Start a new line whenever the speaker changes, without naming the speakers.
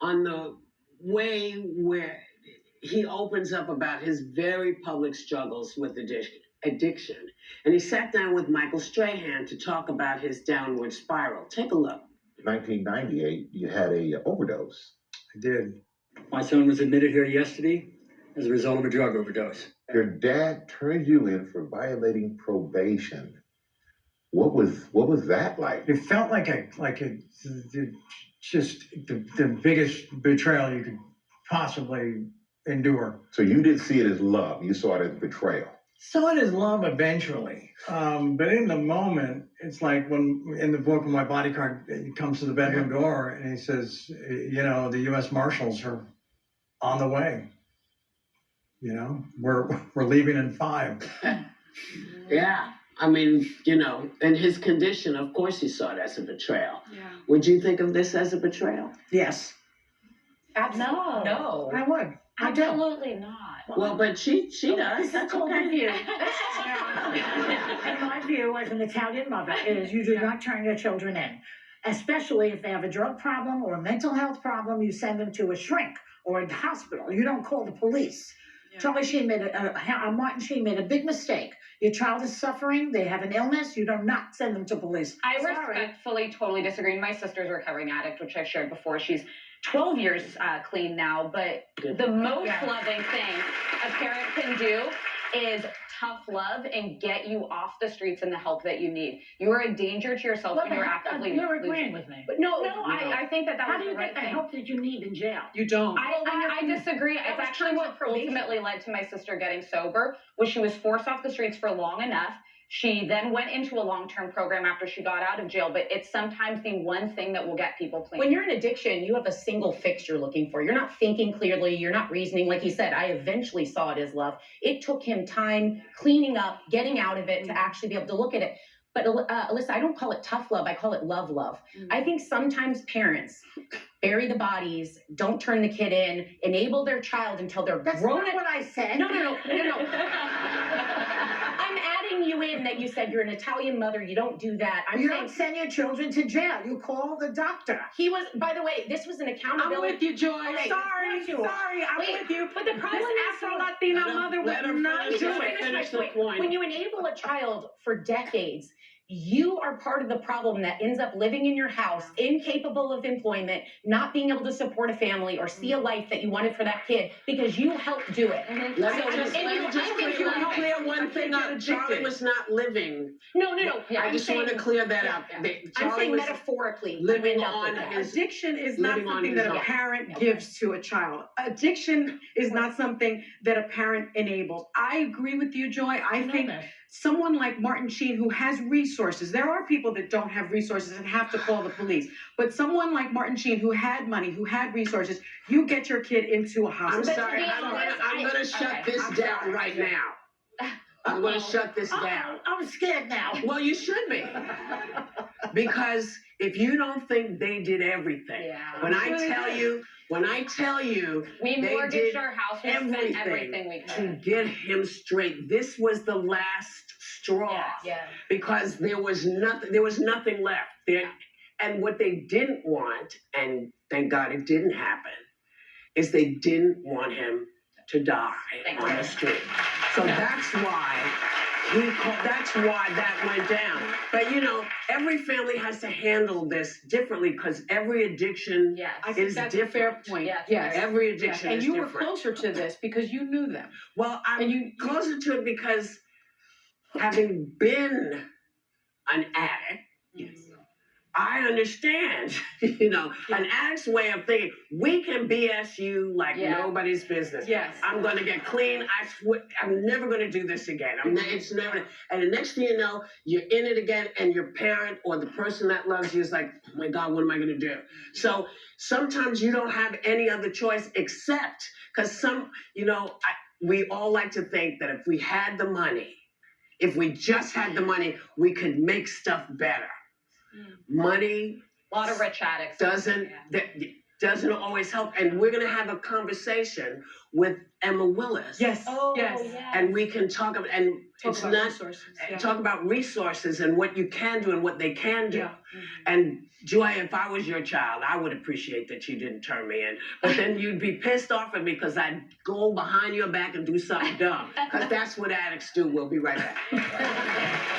on the way where he opens up about his very public struggles with addiction. And he sat down with Michael Strahan to talk about his downward spiral. Take a look.
1998, you had a overdose.
I did. My son was admitted here yesterday as a result of a drug overdose.
Your dad turned you in for violating probation. What was that like?
It felt like just the biggest betrayal you could possibly endure.
So you didn't see it as love, you saw it as betrayal.
Saw it as love eventually, but in the moment, it's like when in the book when my bodyguard comes to the bedroom door and he says, you know, the U.S. Marshals are on the way. You know, we're leaving in 5.
Yeah. I mean, you know, in his condition, of course he saw it as a betrayal.
Yeah.
Would you think of this as a betrayal?
Yes.
Absolutely.
No.
I would. I do.
Absolutely not.
Well, but she does. That's okay.
view. In my view, as an Italian mother, is you do not turn your children in, especially if they have a drug problem or a mental health problem. You send them to a shrink or a hospital. You don't call the police.
Yeah.
Charlie Sheen Martin Sheen made a big mistake. Your child is suffering. They have an illness. You do not send them to police.
I respectfully totally disagree. My sister's a recovering addict, which I've shared before. She's 12 years clean now, but the most loving thing a parent can do is tough love and get you off the streets and the help that you need. You are a danger to yourself when you're actively
You're agreeing with me.
But no, I think that
How
was
do you
the right
get the
thing.
help that you need in jail?
You don't.
I disagree. It's actually what ultimately led to my sister getting sober, was she was forced off the streets for long enough. She then went into a long-term program after she got out of jail, but it's sometimes the one thing that will get people clean.
When you're in addiction, you have a single fix you're looking for. You're not thinking clearly. You're not reasoning. Like he said, I eventually saw it as love. It took him time cleaning up, getting out of it to actually be able to look at it. But Alyssa, I don't call it tough love. I call it love. I think sometimes parents bury the bodies, don't turn the kid in, enable their child until they're
That's
grown.
not what I said.
No. I'm adding you in that you said you're an Italian mother. You don't do that.
You don't send your children to jail. You call the doctor.
He was, by the way, this was an accountability.
I'm with you, Joy.
Okay.
Sorry, I'm with you.
But the problem
this
is
Afro-Latina mother would not do it.
Finish the point.
When you enable a child for decades, you are part of the problem that ends up living in your house, incapable of employment, not being able to support a family or see a life that you wanted for that kid because you helped do it.
Let me just clear one thing up. Charlie was not living.
No.
I just want to clear that up.
I'm saying metaphorically.
living on his.
Addiction is not
living on
something
his
that a
own.
parent gives to a child. Addiction is not something that a parent enables. I agree with you, Joy. I think someone like Martin Sheen, who has resources, there are people that don't have resources and have to call the police. But someone like Martin Sheen, who had money, who had resources, you get your kid into a hospital.
I'm sorry. I'm going to shut this down right now. I'm going to shut this down.
I'm scared now.
Well, you should be. Because if you don't think they did everything, when I tell you
we
they
mortgaged
did
our house, we spent everything we
to
could.
get him straight. This was the last straw. Because there was nothing left. And what they didn't want, and thank God it didn't happen, is they didn't want him to die on the street. So that's why that went down. But you know, every family has to handle this differently because every addiction is
that's
different.
a fair point.
Yes.
Every addiction
And
is
you
different.
were closer to this because you knew them.
Well, I'm closer to it because having been an addict, I understand, you know, an addict's way of thinking. We can BS you like nobody's business.
Yes.
I'm going to get clean. I swear, I'm never going to do this again. It's never. And the next thing you know, you're in it again, and your parent or the person that loves you is like, oh my God, what am I going to do? So sometimes you don't have any other choice except because we all like to think that if we had the money, if we just had the money, we could make stuff better. Money,
A lot of rich addicts.
doesn't always help. And we're going to have a conversation with Emma Willis.
Yes.
Oh,
yes.
yeah.
And we can talk about, and
Talk
it's
about
not,
resources. Yeah.
talk about resources and what you can do and what they can do.
Yeah.
And Joy, if I was your child, I would appreciate that you didn't turn me in. But then you'd be pissed off at me because I'd go behind your back and do something dumb. Because that's what addicts do. We'll be right back.